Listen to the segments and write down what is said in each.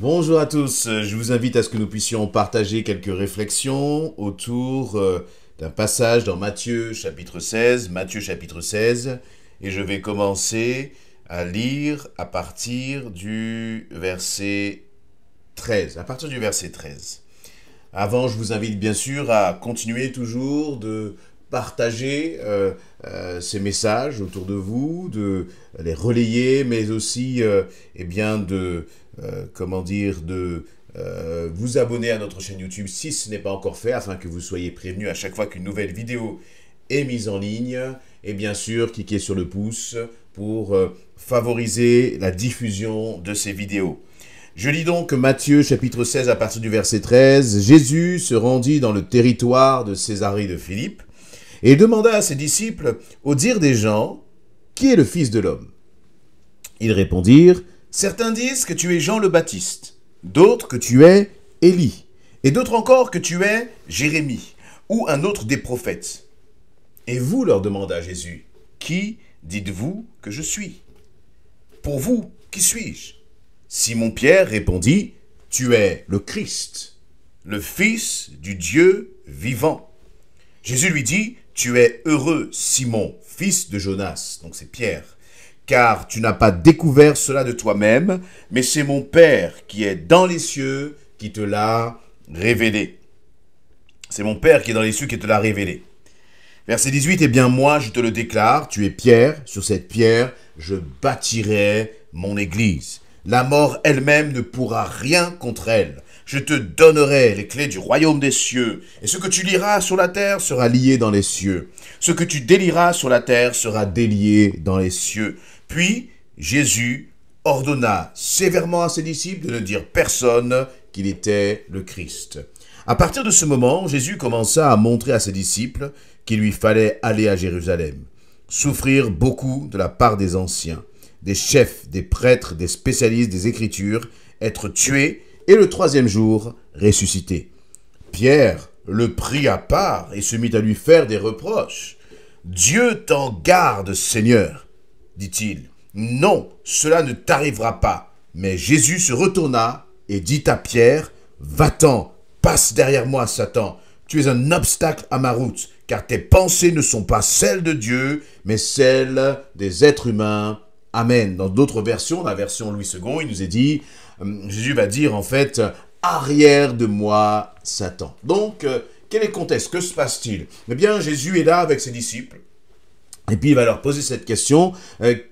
Bonjour à tous, je vous invite à ce que nous puissions partager quelques réflexions autour d'un passage dans Matthieu chapitre 16, et je vais commencer à lire à partir du verset 13, Avant, je vous invite bien sûr à continuer toujours de partager ces messages autour de vous, de les relayer, mais aussi de vous abonner à notre chaîne YouTube si ce n'est pas encore fait, afin que vous soyez prévenus à chaque fois qu'une nouvelle vidéo est mise en ligne, et bien sûr cliquez sur le pouce pour favoriser la diffusion de ces vidéos. Je lis donc Matthieu chapitre 16 à partir du verset 13. Jésus se rendit dans le territoire de Césarée de Philippe et demanda à ses disciples, au dire des gens, qui est le Fils de l'homme? Ils répondirent, certains disent que tu es Jean le Baptiste, d'autres que tu es Élie, et d'autres encore que tu es Jérémie, ou un autre des prophètes. Et vous, leur demanda Jésus, qui dites-vous que je suis? Pour vous, qui suis-je? Simon-Pierre répondit, tu es le Christ, le Fils du Dieu vivant. Jésus lui dit, tu es heureux, Simon, fils de Jonas, donc c'est Pierre, car tu n'as pas découvert cela de toi-même, mais c'est mon Père qui est dans les cieux qui te l'a révélé. C'est mon Père qui est dans les cieux qui te l'a révélé. Verset 18, eh bien moi je te le déclare, tu es Pierre, sur cette pierre je bâtirai mon église. La mort elle-même ne pourra rien contre elle. Je te donnerai les clés du royaume des cieux, et ce que tu lieras sur la terre sera lié dans les cieux. Ce que tu délieras sur la terre sera délié dans les cieux. Puis Jésus ordonna sévèrement à ses disciples de ne dire personne qu'il était le Christ. À partir de ce moment, Jésus commença à montrer à ses disciples qu'il lui fallait aller à Jérusalem, souffrir beaucoup de la part des anciens, des chefs, des prêtres, des spécialistes des Écritures, être tué et le troisième jour ressuscité. Pierre le prit à part et se mit à lui faire des reproches. « Dieu t'en garde, Seigneur, dit-il. Non, cela ne t'arrivera pas. » Mais Jésus se retourna et dit à Pierre, « Va-t'en, passe derrière moi, Satan. Tu es un obstacle à ma route, car tes pensées ne sont pas celles de Dieu, mais celles des êtres humains. Amen. » Dans d'autres versions, la version Louis II, il nous est dit, Jésus va dire en fait, « Arrière de moi, Satan. » Donc, quel est le contexte? Que se passe-t-il? Eh bien, Jésus est là avec ses disciples, et puis il va leur poser cette question,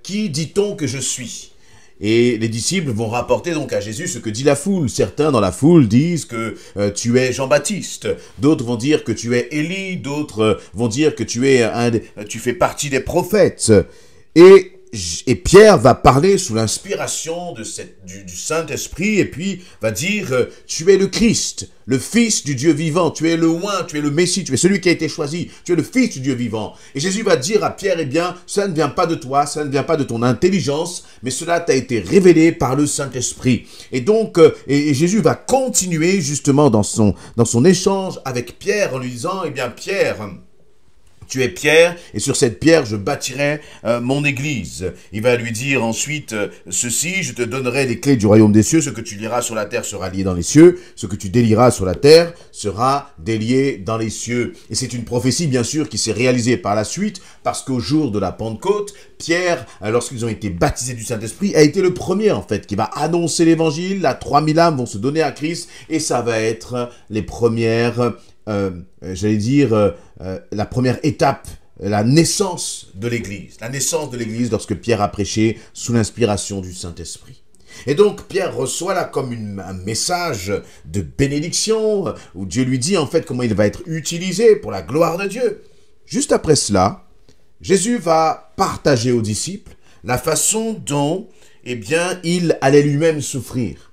qui dit-on que je suis? Et les disciples vont rapporter donc à Jésus ce que dit la foule. Certains dans la foule disent que tu es Jean-Baptiste, d'autres vont dire que tu es Élie, d'autres vont dire que tu fais partie des prophètes. Et Pierre va parler sous l'inspiration du Saint-Esprit et puis va dire « Tu es le Christ, le Fils du Dieu vivant, tu es le Oint, tu es le Messie, tu es celui qui a été choisi, tu es le Fils du Dieu vivant. » Et Jésus va dire à Pierre « Eh bien, ça ne vient pas de toi, ça ne vient pas de ton intelligence, mais cela t'a été révélé par le Saint-Esprit. » Et donc, et Jésus va continuer justement dans son échange avec Pierre en lui disant « Eh bien, Pierre, tu es Pierre, et sur cette pierre, je bâtirai mon église. » Il va lui dire ensuite ceci, « Je te donnerai les clés du royaume des cieux. Ce que tu lieras sur la terre sera lié dans les cieux. Ce que tu délieras sur la terre sera délié dans les cieux. » Et c'est une prophétie, bien sûr, qui s'est réalisée par la suite, parce qu'au jour de la Pentecôte, Pierre, lorsqu'ils ont été baptisés du Saint-Esprit, a été le premier, en fait, qui va annoncer l'évangile. Là, 3000 âmes vont se donner à Christ, et ça va être les premières... la première étape, la naissance de l'Église. La naissance de l'Église lorsque Pierre a prêché sous l'inspiration du Saint-Esprit. Et donc Pierre reçoit là comme un message de bénédiction, où Dieu lui dit en fait comment il va être utilisé pour la gloire de Dieu. Juste après cela, Jésus va partager aux disciples la façon dont il allait lui-même souffrir.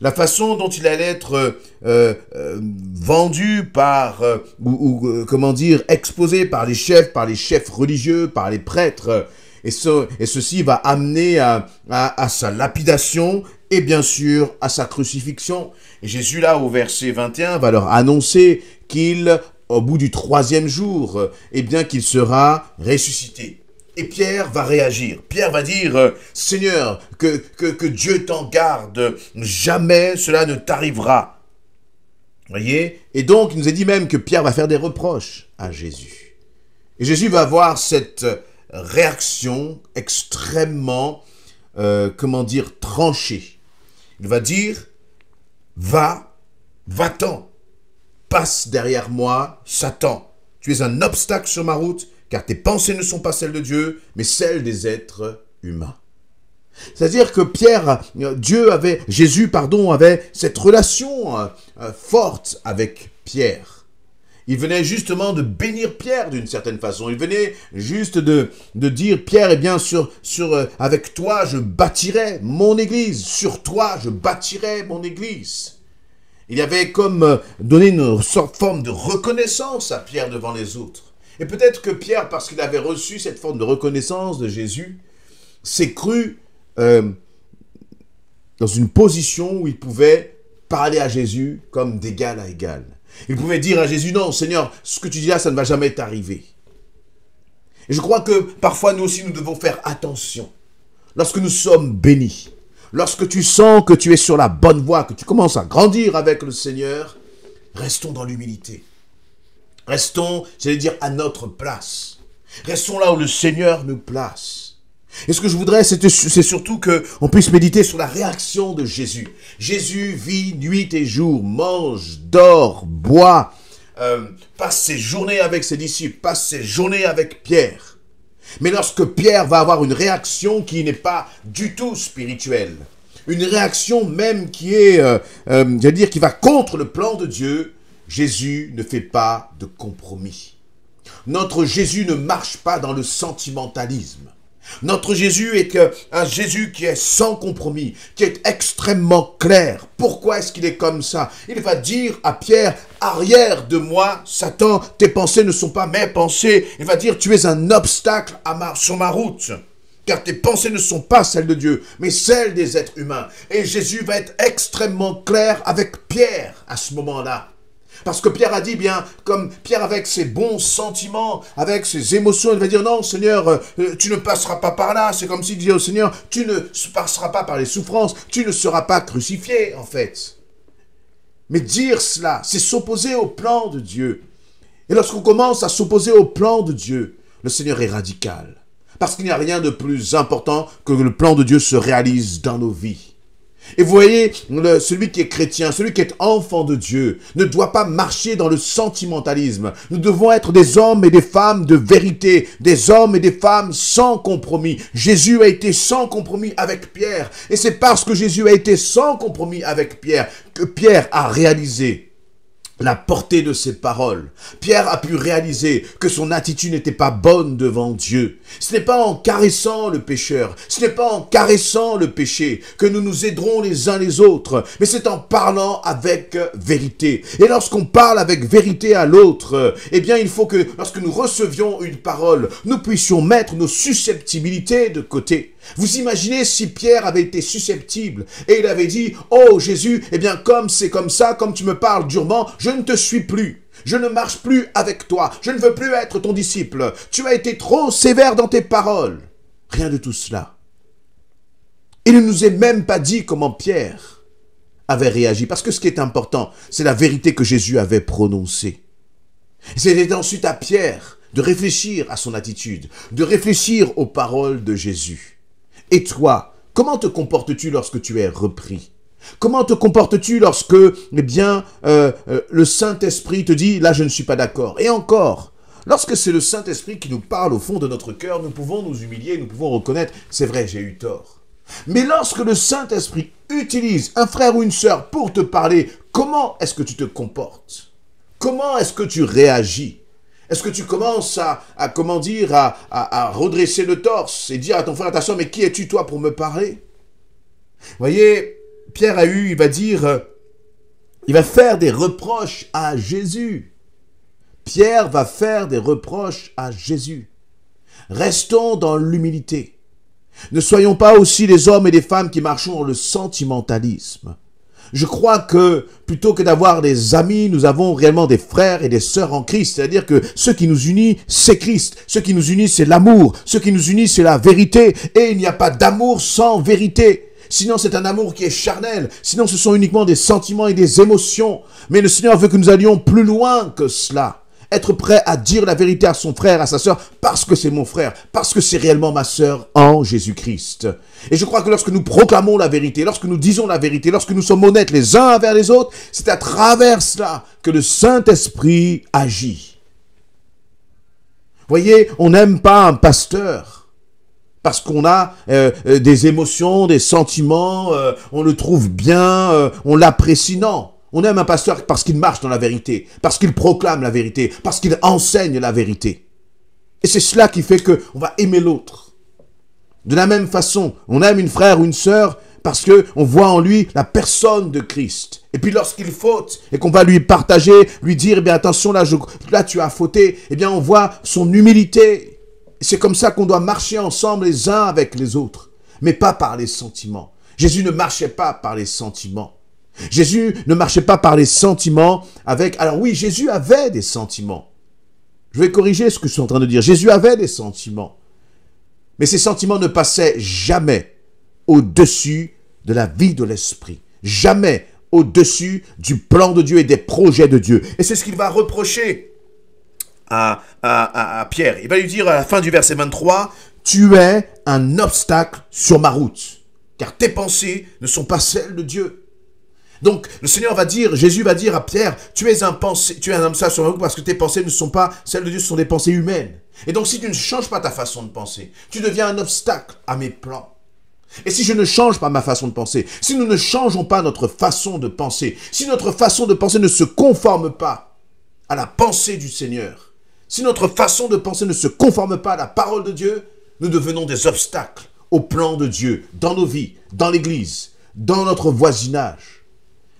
La façon dont il allait être vendu exposé par les chefs religieux, par les prêtres. Et ceci va amener à sa lapidation et bien sûr à sa crucifixion. Et Jésus là au verset 21 va leur annoncer qu'il, au bout du 3e jour, qu'il sera ressuscité. Et Pierre va réagir. Pierre va dire, Seigneur, que Dieu t'en garde, jamais cela ne t'arrivera. Voyez? Et donc, il nous est dit même que Pierre va faire des reproches à Jésus. Et Jésus va avoir cette réaction extrêmement, tranchée. Il va dire, va-t'en, passe derrière moi, Satan. Tu es un obstacle sur ma route, car tes pensées ne sont pas celles de Dieu, mais celles des êtres humains. C'est-à-dire que Jésus avait cette relation forte avec Pierre. Il venait justement de bénir Pierre d'une certaine façon. Il venait juste de dire, Pierre, eh bien, avec toi, je bâtirai mon église. Sur toi, je bâtirai mon église. Il y avait comme donné une forme de reconnaissance à Pierre devant les autres. Et peut-être que Pierre, parce qu'il avait reçu cette forme de reconnaissance de Jésus, s'est cru dans une position où il pouvait parler à Jésus comme d'égal à égal. Il pouvait dire à Jésus, non, Seigneur, ce que tu dis là, ça ne va jamais t'arriver. Et je crois que parfois, nous aussi, nous devons faire attention. Lorsque nous sommes bénis, lorsque tu sens que tu es sur la bonne voie, que tu commences à grandir avec le Seigneur, restons dans l'humilité. Restons, j'allais dire, à notre place. Restons là où le Seigneur nous place. Et ce que je voudrais, c'est surtout qu'on puisse méditer sur la réaction de Jésus. Jésus vit nuit et jour, mange, dort, boit, passe ses journées avec ses disciples, passe ses journées avec Pierre. Mais lorsque Pierre va avoir une réaction qui n'est pas du tout spirituelle, une réaction même qui est, qui va contre le plan de Dieu, Jésus ne fait pas de compromis. Notre Jésus ne marche pas dans le sentimentalisme. Notre Jésus est un Jésus qui est sans compromis, qui est extrêmement clair. Pourquoi est-ce qu'il est comme ça? Il va dire à Pierre, arrière de moi, Satan, tes pensées ne sont pas mes pensées. Il va dire, tu es un obstacle sur ma route. Car tes pensées ne sont pas celles de Dieu, mais celles des êtres humains. Et Jésus va être extrêmement clair avec Pierre à ce moment-là. Parce que Pierre a dit, bien, comme Pierre avec ses bons sentiments, avec ses émotions, il va dire, non, Seigneur, tu ne passeras pas par là. C'est comme s'il disait au Seigneur, tu ne passeras pas par les souffrances, tu ne seras pas crucifié, en fait. Mais dire cela, c'est s'opposer au plan de Dieu. Et lorsqu'on commence à s'opposer au plan de Dieu, le Seigneur est radical. Parce qu'il n'y a rien de plus important que le plan de Dieu se réalise dans nos vies. Et vous voyez, celui qui est chrétien, celui qui est enfant de Dieu, ne doit pas marcher dans le sentimentalisme. Nous devons être des hommes et des femmes de vérité, des hommes et des femmes sans compromis. Jésus a été sans compromis avec Pierre. Et c'est parce que Jésus a été sans compromis avec Pierre que Pierre a réalisé la portée de ses paroles. Pierre a pu réaliser que son attitude n'était pas bonne devant Dieu. Ce n'est pas en caressant le pécheur, ce n'est pas en caressant le péché que nous nous aiderons les uns les autres, mais c'est en parlant avec vérité. Et lorsqu'on parle avec vérité à l'autre, eh bien il faut que lorsque nous recevions une parole, nous puissions mettre nos susceptibilités de côté. Vous imaginez si Pierre avait été susceptible et il avait dit « Oh Jésus, eh bien comme c'est comme ça, comme tu me parles durement, je ne te suis plus. Je ne marche plus avec toi. Je ne veux plus être ton disciple. Tu as été trop sévère dans tes paroles. » Rien de tout cela. Il ne nous est même pas dit comment Pierre avait réagi. Parce que ce qui est important, c'est la vérité que Jésus avait prononcée. C'était ensuite à Pierre de réfléchir à son attitude, de réfléchir aux paroles de Jésus. Et toi, comment te comportes-tu lorsque tu es repris? Comment te comportes-tu lorsque, le Saint-Esprit te dit, là je ne suis pas d'accord? Et encore, lorsque c'est le Saint-Esprit qui nous parle au fond de notre cœur, nous pouvons nous humilier, nous pouvons reconnaître, c'est vrai, j'ai eu tort. Mais lorsque le Saint-Esprit utilise un frère ou une sœur pour te parler, comment est-ce que tu te comportes? Comment est-ce que tu réagis? Est-ce que tu commences à redresser le torse et dire à ton frère, à ta soeur, mais qui es-tu toi pour me parler? Vous voyez, Pierre il va faire des reproches à Jésus. Pierre va faire des reproches à Jésus. Restons dans l'humilité. Ne soyons pas aussi les hommes et les femmes qui marchons dans le sentimentalisme. Je crois que plutôt que d'avoir des amis, nous avons réellement des frères et des sœurs en Christ. C'est-à-dire que ce qui nous unit, c'est Christ. Ce qui nous unit, c'est l'amour. Ce qui nous unit, c'est la vérité. Et il n'y a pas d'amour sans vérité. Sinon, c'est un amour qui est charnel. Sinon, ce sont uniquement des sentiments et des émotions. Mais le Seigneur veut que nous allions plus loin que cela. Être prêt à dire la vérité à son frère, à sa sœur, parce que c'est mon frère, parce que c'est réellement ma sœur en Jésus-Christ. Et je crois que lorsque nous proclamons la vérité, lorsque nous disons la vérité, lorsque nous sommes honnêtes les uns envers les autres, c'est à travers cela que le Saint-Esprit agit. Voyez, on n'aime pas un pasteur parce qu'on a des émotions, des sentiments, on le trouve bien, on l'apprécie. Non. On aime un pasteur parce qu'il marche dans la vérité, parce qu'il proclame la vérité, parce qu'il enseigne la vérité. Et c'est cela qui fait qu'on va aimer l'autre. De la même façon, on aime une frère ou une sœur parce qu'on voit en lui la personne de Christ. Et puis lorsqu'il faute et qu'on va lui partager, lui dire, eh bien attention, là tu as fauté, eh bien on voit son humilité. Et c'est comme ça qu'on doit marcher ensemble les uns avec les autres, mais pas par les sentiments. Jésus ne marchait pas par les sentiments. Jésus ne marchait pas par les sentiments avec... Alors oui, Jésus avait des sentiments. Je vais corriger ce que je suis en train de dire. Jésus avait des sentiments. Mais ces sentiments ne passaient jamais au-dessus de la vie de l'esprit. Jamais au-dessus du plan de Dieu et des projets de Dieu. Et c'est ce qu'il va reprocher à Pierre. Il va lui dire à la fin du verset 23, « Tu es un obstacle sur ma route, car tes pensées ne sont pas celles de Dieu. » Donc, le Seigneur va dire, Jésus va dire à Pierre, tu es un homme ça sur ma route parce que tes pensées ne sont pas celles de Dieu, ce sont des pensées humaines. Et donc, si tu ne changes pas ta façon de penser, tu deviens un obstacle à mes plans. Et si je ne change pas ma façon de penser, si nous ne changeons pas notre façon de penser, si notre façon de penser ne se conforme pas à la pensée du Seigneur, si notre façon de penser ne se conforme pas à la parole de Dieu, nous devenons des obstacles au plan de Dieu, dans nos vies, dans l'Église, dans notre voisinage.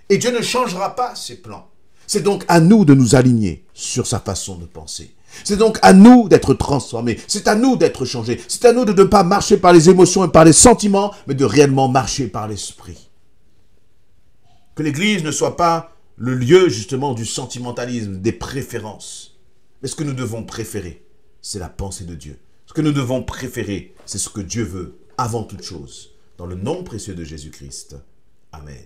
Et Dieu ne changera pas ses plans. C'est donc à nous de nous aligner sur sa façon de penser. C'est donc à nous d'être transformés. C'est à nous d'être changés. C'est à nous de ne pas marcher par les émotions et par les sentiments, mais de réellement marcher par l'esprit. Que l'Église ne soit pas le lieu justement du sentimentalisme, des préférences. Mais ce que nous devons préférer, c'est la pensée de Dieu. Ce que nous devons préférer, c'est ce que Dieu veut avant toute chose. Dans le nom précieux de Jésus-Christ. Amen.